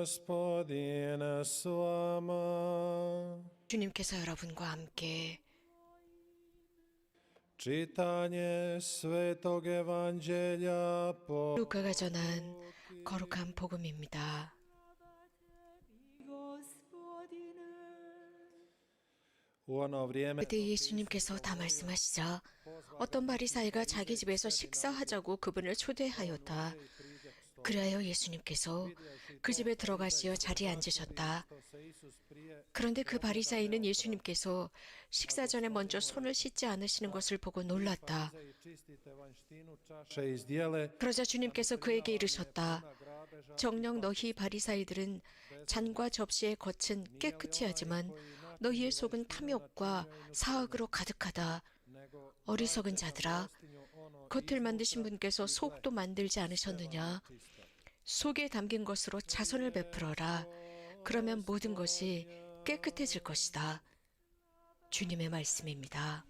Gospodin s vama. 주님께서 여러분과 함께 Čitanje Svetog Evanđelja po 루카가 전한 거룩한 복음입니다. u ono vrijeme 그때 예수님께서 다 말씀하시자 어떤 바리사이가 자기 집에서 식사하자고 그분을 초대하였다. 그리하여 예수님께서 그 집에 들어가시어 자리에 앉으셨다. 그런데 그 바리사이는 예수님께서 식사 전에 먼저 손을 씻지 않으시는 것을 보고 놀랐다. 그러자 주님께서 그에게 이르셨다. 정녕 너희 바리사이들은 잔과 접시의 겉은 깨끗이 하지만 너희의 속은 탐욕과 사악으로 가득하다. 어리석은 자들아, 겉을 만드신 분께서 속도 만들지 않으셨느냐? 속에 담긴 것으로 자선을 베풀어라. 그러면 모든 것이 깨끗해질 것이다. 주님의 말씀입니다.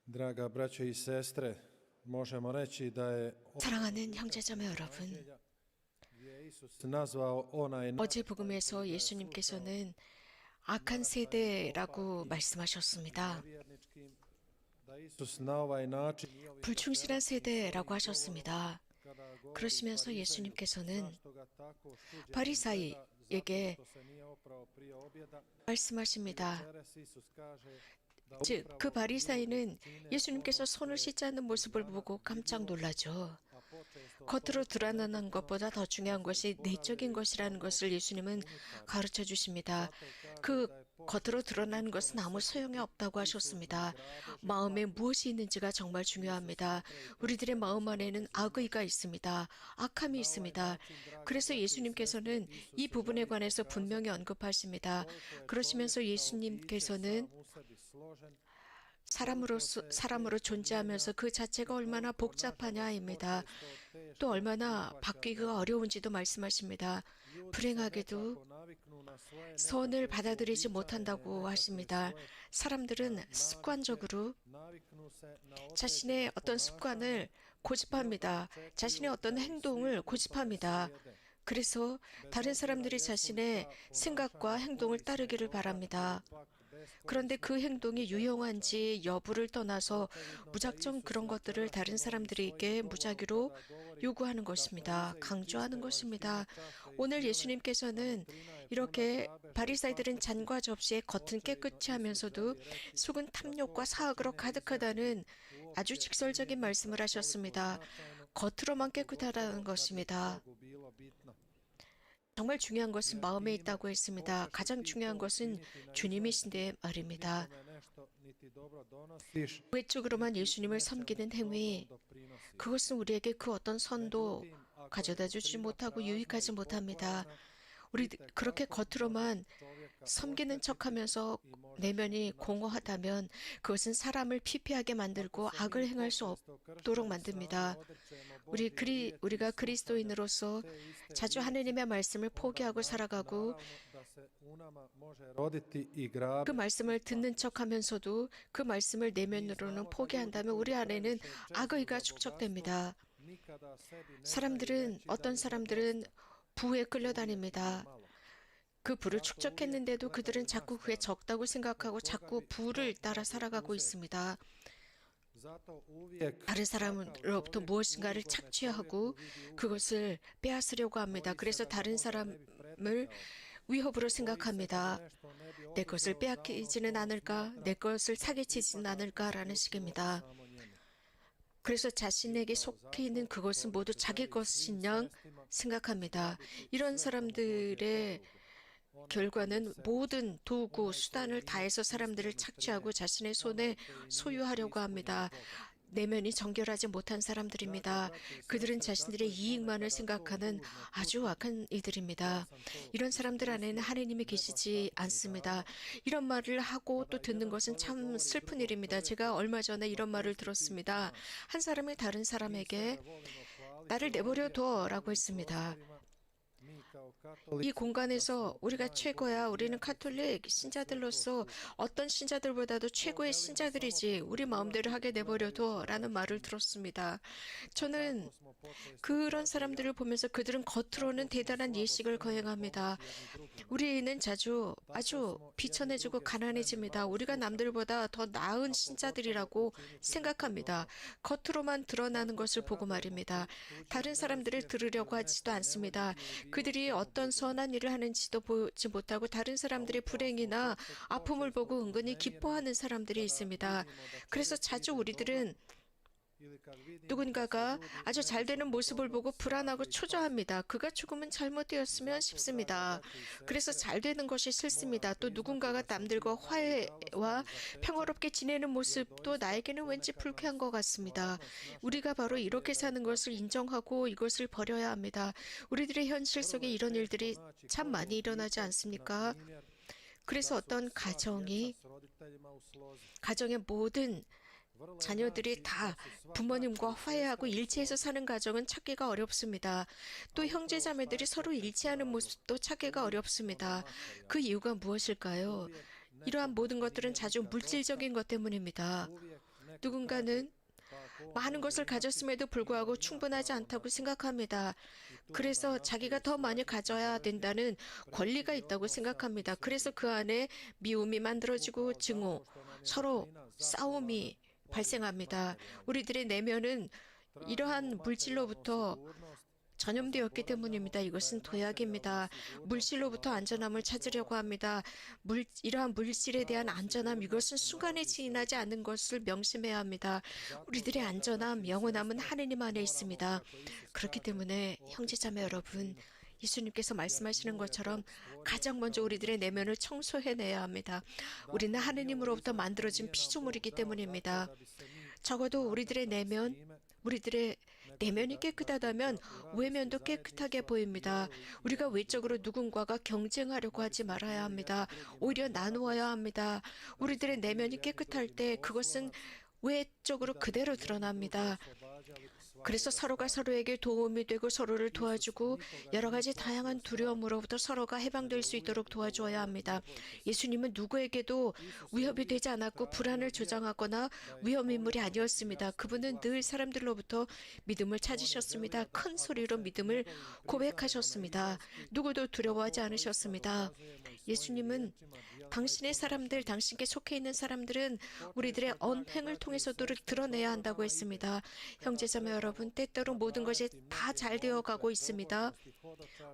Draga braćo i sestre, možemo reći da je 사랑하는 형제자매 여러분, nazvao onaj 어제 복음에서 예수님께서는 악한 세대라고 말씀하셨습니다. da Isus na ovaj način 불충실한 세대라고 하셨습니다. 그러시면서 예수님께서는 바리사이에게 말씀하십니다. 즉, 그 바리사이는 예수님께서 손을 씻지 않는 모습을 보고 깜짝 놀라죠. 겉으로 드러나는 것보다 더 중요한 것이 내적인 것이라는 것을 예수님은 가르쳐 주십니다. 그 겉으로 드러나는 것은 아무 소용이 없다고 하셨습니다. 마음에 무엇이 있는지가 정말 중요합니다. 우리들의 마음 안에는 악의가 있습니다. 악함이 있습니다. 그래서 예수님께서는 이 부분에 관해서 분명히 언급하십니다. 그러시면서 예수님께서는 사람으로 존재하면서 그 자체가 얼마나 복잡하냐입니다. 또 얼마나 바뀌기가 어려운지도 말씀하십니다. 불행하게도 선을 받아들이지 못한다고 하십니다. 사람들은 습관적으로 자신의 어떤 습관을 고집합니다. 자신의 어떤 행동을 고집합니다. 그래서 다른 사람들이 자신의 생각과 행동을 따르기를 바랍니다. 그런데 그 행동이 유용한지 여부를 떠나서 무작정 그런 것들을 다른 사람들에게 무작위로 요구하는 것입니다. 강조하는 것입니다. 오늘 예수님께서는 이렇게 바리사이들은 잔과 접시의 겉은 깨끗이 하면서도 속은 탐욕과 사악으로 가득하다는 아주 직설적인 말씀을 하셨습니다. 겉으로만 깨끗하다는 것입니다. 정말 중요한 것은 마음에 있다고 했습니다. 가장 중요한 것은 주님이신데 말입니다. 외적으로만 예수님을 섬기는 행위, 그것은 우리에게 그 어떤 선도 가져다 주지 못하고 유익하지 못합니다. 우리 그렇게 겉으로만 섬기는 척하면서 내면이 공허하다면 그것은 사람을 피폐하게 만들고 악을 행할 수 없도록 만듭니다. 우리가 그리스도인으로서 자주 하느님의 말씀을 포기하고 살아가고 그 말씀을 듣는 척하면서도 그 말씀을 내면으로는 포기한다면 우리 안에는 악의가 축적됩니다. 어떤 사람들은 부에 끌려다닙니다. 그 부를 축적했는데도 그들은 자꾸 그게 적다고 생각하고 자꾸 부를 따라 살아가고 있습니다. 다른 사람으로부터 무엇인가를 착취하고 그것을 빼앗으려고 합니다. 그래서 다른 사람을 위협으로 생각합니다. 내 것을 빼앗기지는 않을까? 내 것을 사기치지는 않을까라는 식입니다. 그래서 자신에게 속해 있는 그것은 모두 자기 것인 양 생각합니다. 이런 사람들의 결과는 모든 도구, 수단을 다해서 사람들을 착취하고 자신의 손에 소유하려고 합니다. 내면이 정결하지 못한 사람들입니다. 그들은 자신들의 이익만을 생각하는 아주 악한 이들입니다. 이런 사람들 안에는 하느님이 계시지 않습니다. 이런 말을 하고 또 듣는 것은 참 슬픈 일입니다. 제가 얼마 전에 이런 말을 들었습니다. 한 사람이 다른 사람에게 나를 내버려 둬라고 했습니다. 이 공간에서 우리가 최고야. 우리는 가톨릭 신자들로서 어떤 신자들보다도 최고의 신자들이지. 우리 마음대로 하게 내버려둬. 라는 말을 들었습니다. 저는 그런 사람들을 보면서 그들은 겉으로는 대단한 예식을 거행합니다. 우리는 자주 아주 비천해지고 가난해집니다. 우리가 남들보다 더 나은 신자들이라고 생각합니다. 겉으로만 드러나는 것을 보고 말입니다. 다른 사람들을 들으려고 하지도 않습니다. 그들이 어떤 선한 일을 하는지도 보지 못하고 다른 사람들의 불행이나 아픔을 보고 은근히 기뻐하는 사람들이 있습니다. 그래서 자주 우리들은 누군가가 아주 잘 되는 모습을 보고 불안하고 초조합니다. 그가 조금은 잘못되었으면 싶습니다. 그래서 잘 되는 것이 싫습니다. 또 누군가가 남들과 화해와 평화롭게 지내는 모습도 나에게는 왠지 불쾌한 것 같습니다. 우리가 바로 이렇게 사는 것을 인정하고 이것을 버려야 합니다. 우리들의 현실 속에 이런 일들이 참 많이 일어나지 않습니까? 그래서 어떤 가정의 모든 자녀들이 다 부모님과 화해하고 일치해서 사는 가정은 찾기가 어렵습니다. 또 형제자매들이 서로 일치하는 모습도 찾기가 어렵습니다. 그 이유가 무엇일까요? 이러한 모든 것들은 자주 물질적인 것 때문입니다. 누군가는 많은 것을 가졌음에도 불구하고 충분하지 않다고 생각합니다. 그래서 자기가 더 많이 가져야 된다는 권리가 있다고 생각합니다. 그래서 그 안에 미움이 만들어지고 증오, 서로 싸움이 발생합니다. 우리들의 내면은 이러한 물질로부터 전염되었기 때문입니다. 이것은 도약입니다. 물질로부터 안전함을 찾으려고 합니다. 이러한 물질에 대한 안전함, 이것은 순간에 지나지 않는 것을 명심해야 합니다. 우리들의 안전함, 영원함은 하느님 안에 있습니다. 그렇기 때문에 형제자매 여러분, 예수님께서 말씀하시는 것처럼 가장 먼저 우리들의 내면을 청소해내야 합니다. 우리는 하느님으로부터 만들어진 피조물이기 때문입니다. 적어도 우리들의 내면이 깨끗하다면 외면도 깨끗하게 보입니다. 우리가 외적으로 누군가가 경쟁하려고 하지 말아야 합니다. 오히려 나누어야 합니다. 우리들의 내면이 깨끗할 때 그것은 외적으로 그대로 드러납니다. 그래서 서로가 서로에게 도움이 되고 서로를 도와주고 여러 가지 다양한 두려움으로부터 서로가 해방될 수 있도록 도와줘야 합니다. 예수님은 누구에게도 위협이 되지 않았고 불안을 조장하거나 위험 인물이 아니었습니다. 그분은 늘 사람들로부터 믿음을 찾으셨습니다. 큰 소리로 믿음을 고백하셨습니다. 누구도 두려워하지 않으셨습니다. 예수님은 당신의 사람들, 당신께 속해 있는 사람들은 우리들의 언행을 통해서도 드러내야 한다고 했습니다. 형제자매 여러분, 때때로 모든 것이 다 잘 되어 가고 있습니다.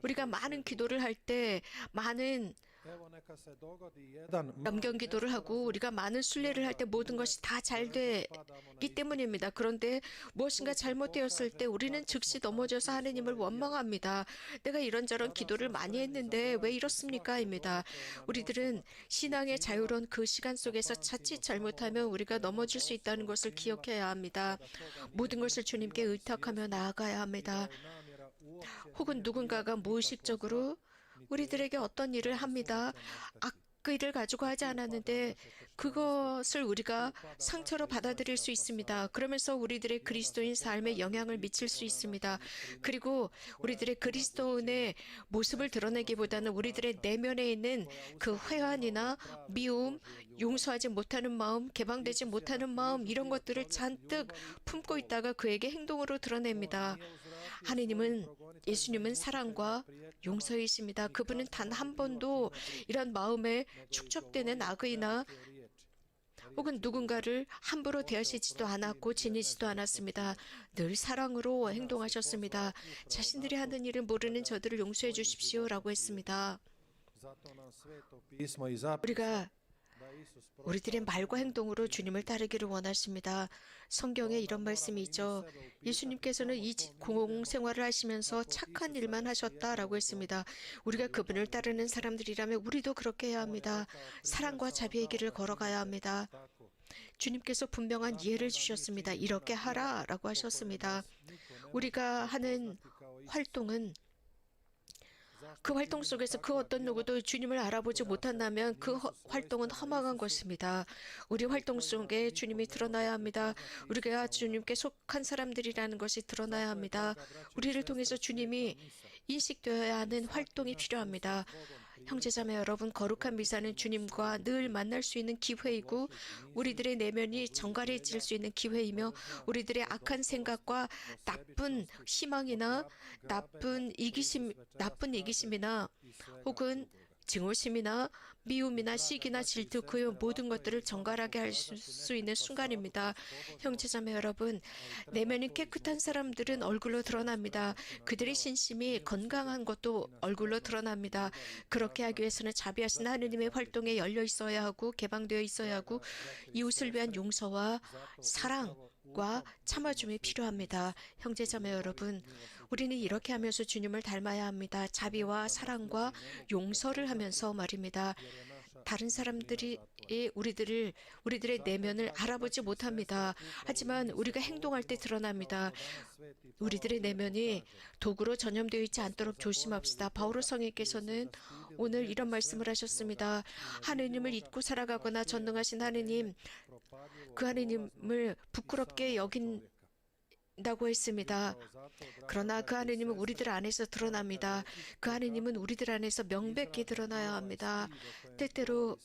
우리가 많은 기도를 할 때 많은 염경 기도를 하고 우리가 많은 순례를 할 때 모든 것이 다 잘 되기 때문입니다. 그런데 무엇인가 잘못되었을 때 우리는 즉시 넘어져서 하느님을 원망합니다. 내가 이런저런 기도를 많이 했는데 왜 이렇습니까? 입니다. 우리들은 신앙의 자유로운 그 시간 속에서 자칫 잘못하면 우리가 넘어질 수 있다는 것을 기억해야 합니다. 모든 것을 주님께 의탁하며 나아가야 합니다. 혹은 누군가가 무의식적으로 우리들에게 어떤 일을 합니다. 악의를 가지고 하지 않았는데 그것을 우리가 상처로 받아들일 수 있습니다. 그러면서 우리들의 그리스도인 삶에 영향을 미칠 수 있습니다. 그리고 우리들의 그리스도인의 모습을 드러내기보다는 우리들의 내면에 있는 그 회한이나 미움, 용서하지 못하는 마음, 개방되지 못하는 마음, 이런 것들을 잔뜩 품고 있다가 그에게 행동으로 드러냅니다. 예수님은 사랑과 용서이십니다. 그분은 단 한 번도 이런 마음에 축적되는 악의나 혹은 누군가를 함부로 대하시지도 않았고 지니지도 않았습니다. 늘 사랑으로 행동하셨습니다. 자신들이 하는 일을 모르는 저들을 용서해 주십시오라고 했습니다. 우리들의 말과 행동으로 주님을 따르기를 원하십니다. 성경에 이런 말씀이 있죠. 예수님께서는 이 공생활을 하시면서 착한 일만 하셨다라고 했습니다. 우리가 그분을 따르는 사람들이라면 우리도 그렇게 해야 합니다. 사랑과 자비의 길을 걸어가야 합니다. 주님께서 분명한 이해를 주셨습니다. 이렇게 하라라고 하셨습니다. 우리가 하는 활동은 그 활동 속에서 그 어떤 누구도 주님을 알아보지 못한다면 그 활동은 허망한 것입니다. 우리 활동 속에 주님이 드러나야 합니다. 우리가 주님께 속한 사람들이라는 것이 드러나야 합니다. 우리를 통해서 주님이 인식되어야 하는 활동이 필요합니다. 형제자매 여러분, 거룩한 미사는 주님과 늘 만날 수 있는 기회이고 우리들의 내면이 정갈해질 수 있는 기회이며 우리들의 악한 생각과 나쁜 희망이나 나쁜 이기심이나 혹은 증오심이나 미움이나 시기나 질투 그 모든 것들을 정갈하게 할 수 있는 순간입니다. 형제자매 여러분, 내면이 깨끗한 사람들은 얼굴로 드러납니다. 그들의 신심이 건강한 것도 얼굴로 드러납니다. 그렇게 하기 위해서는 자비하신 하느님의 활동에 열려 있어야 하고 개방되어 있어야 하고 이웃을 위한 용서와 사랑과 참아줌이 필요합니다. 형제자매 여러분, 우리는 이렇게 하면서 주님을 닮아야 합니다. 자비와 사랑과 용서를 하면서 말입니다. 다른 사람들이 우리들의 내면을 알아보지 못합니다. 하지만 우리가 행동할 때 드러납니다. 우리들의 내면이 도구로 전염되어 있지 않도록 조심합시다. 바오로 성령께서는 오늘 이런 말씀을 하셨습니다. 하느님을 잊고 살아가거나 전능하신 하느님, 그 하느님을 부끄럽게 여긴다고 했습니다. 그러나 그 하느님은 우리들 안에서 드러납니다. 그 하느님은 우리들 안에서 명백히 드러나야 합니다. 때때로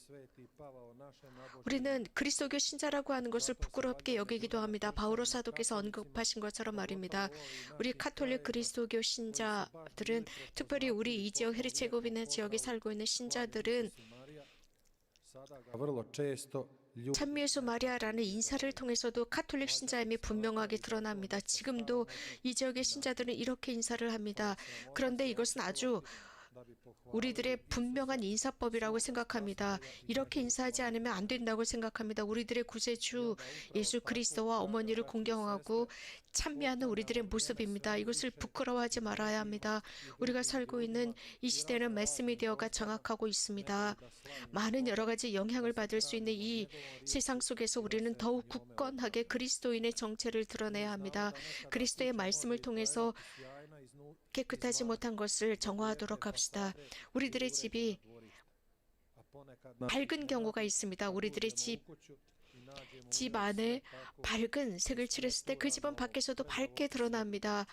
우리는 그리스도교 신자라고 하는 것을 부끄럽게 여기기도 합니다. 바오로 사도께서 언급하신 것처럼 말입니다. 우리 카톨릭 그리스도교 신자들은, 특별히 우리 이 지역 헤르체고비나 지역에 살고 있는 신자들은 찬미예수 마리아라는 인사를 통해서도 카톨릭 신자임이 분명하게 드러납니다. 지금도 이 지역의 신자들은 이렇게 인사를 합니다. 그런데 이것은 아주 우리들의 분명한 인사법이라고 생각합니다. 이렇게 인사하지 않으면 안 된다고 생각합니다. 우리들의 구세주 예수 그리스도와 어머니를 공경하고 찬미하는 우리들의 모습입니다. 이것을 부끄러워하지 말아야 합니다. 우리가 살고 있는 이 시대는 매스미디어가 장악하고 있습니다. 많은 여러 가지 영향을 받을 수 있는 이 세상 속에서 우리는 더욱 굳건하게 그리스도인의 정체를 드러내야 합니다. 그리스도의 말씀을 통해서 깨끗하지 못한 것을 정화하도록 합시다. 우리들의 집이 밝은 경우가 있습니다. 우리들의 집 안에 밝은 색을 칠했을 때 그 집은 밖에서도 밝게 드러납니다.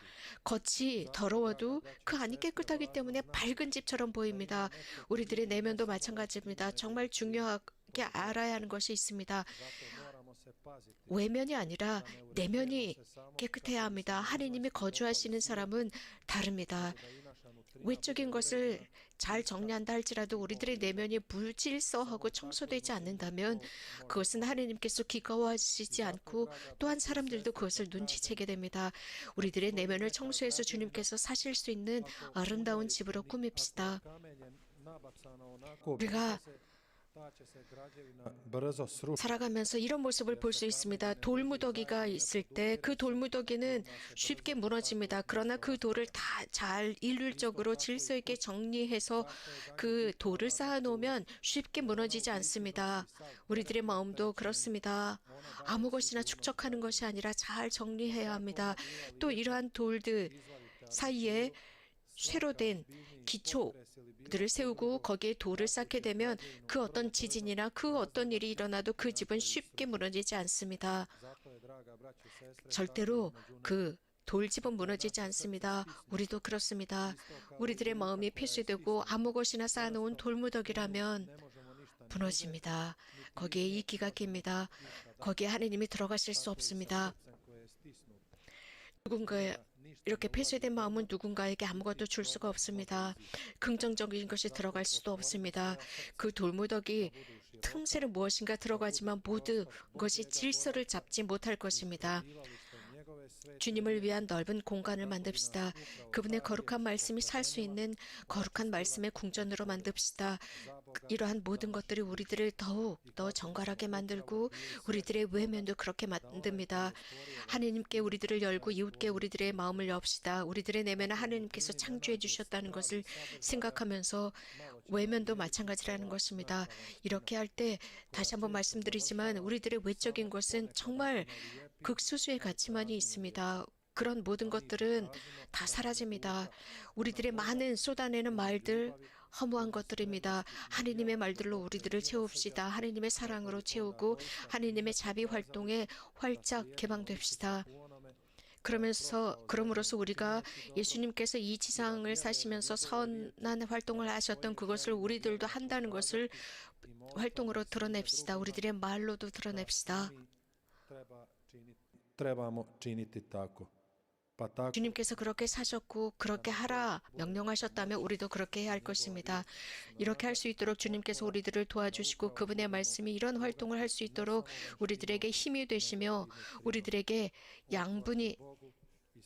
겉이 더러워도 그 안이 깨끗하기 때문에 밝은 집처럼 보입니다. 우리들의 내면도 마찬가지입니다. 정말 중요하게 알아야 하는 것이 있습니다. 외면이 아니라 내면이 깨끗해야 합니다. 하느님이 거주하시는 사람은 다릅니다. 외적인 것을 잘 정리한다 할지라도 우리들의 내면이 무질서하고 청소되지 않는다면 그것은 하느님께서 기꺼워하시지 않고 또한 사람들도 그것을 눈치채게 됩니다. 우리들의 내면을 청소해서 주님께서 사실 수 있는 아름다운 집으로 꾸밉시다. 우리가 살아가면서 이런 모습을 볼 수 있습니다. 돌무더기가 있을 때 그 돌무더기는 쉽게 무너집니다. 그러나 그 돌을 다 잘 일률적으로 질서 있게 정리해서 그 돌을 쌓아놓으면 쉽게 무너지지 않습니다. 우리들의 마음도 그렇습니다. 아무 것이나 축적하는 것이 아니라 잘 정리해야 합니다. 또 이러한 돌들 사이에 쇠로 된 기초들을 세우고 거기에 돌을 쌓게 되면 그 어떤 지진이나 그 어떤 일이 일어나도 그 집은 쉽게 무너지지 않습니다. 절대로 그 돌집은 무너지지 않습니다. 우리도 그렇습니다. 우리들의 마음이 폐쇄되고 아무 것이나 쌓아놓은 돌무더기라면 무너집니다. 거기에 이끼가 낍니다. 거기에 하느님이 들어가실 수 없습니다. 이렇게 폐쇄된 마음은 누군가에게 아무것도 줄 수가 없습니다. 긍정적인 것이 들어갈 수도 없습니다. 그 돌무더기 틈새는 무엇인가 들어가지만 모든 것이 질서를 잡지 못할 것입니다. 주님을 위한 넓은 공간을 만듭시다. 그분의 거룩한 말씀이 살 수 있는 거룩한 말씀의 궁전으로 만듭시다. 이러한 모든 것들이 우리들을 더욱 더 정갈하게 만들고 우리들의 외면도 그렇게 만듭니다. 하느님께 우리들을 열고 이웃께 우리들의 마음을 엽시다. 우리들의 내면은 하느님께서 창조해 주셨다는 것을 생각하면서 외면도 마찬가지라는 것입니다. 이렇게 할 때 다시 한번 말씀드리지만 우리들의 외적인 것은 정말 극소수의 가치만이 있습니다. 그런 모든 것들은 다 사라집니다. 우리들의 많은 쏟아내는 말들, 허무한 것들입니다. 하느님의 말들로 우리들을 채웁시다. 하느님의 사랑으로 채우고 하느님의 자비 활동에 활짝 개방됩시다. 그럼으로써 우리가 예수님께서 이 지상을 사시면서 선한 활동을 하셨던 그것을 우리들도 한다는 것을 활동으로 드러냅시다. 우리들의 말로도 드러냅시다. trebamo činiti tako. Pa tako 주님께서 그렇게 사셨고 그렇게 하라 명령하셨다면 우리도 그렇게 해야 할 것입니다. 이렇게 할 수 있도록 주님께서 우리들을 도와주시고 그분의 말씀이 이런 활동을 할 수 있도록 우리들에게 힘이 되시며 우리들에게 양분이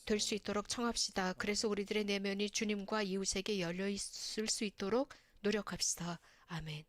될 수 있도록 청합시다. 그래서 우리들의 내면이 주님과 이웃에게 열려 있을 수 있도록 노력합시다. 아멘.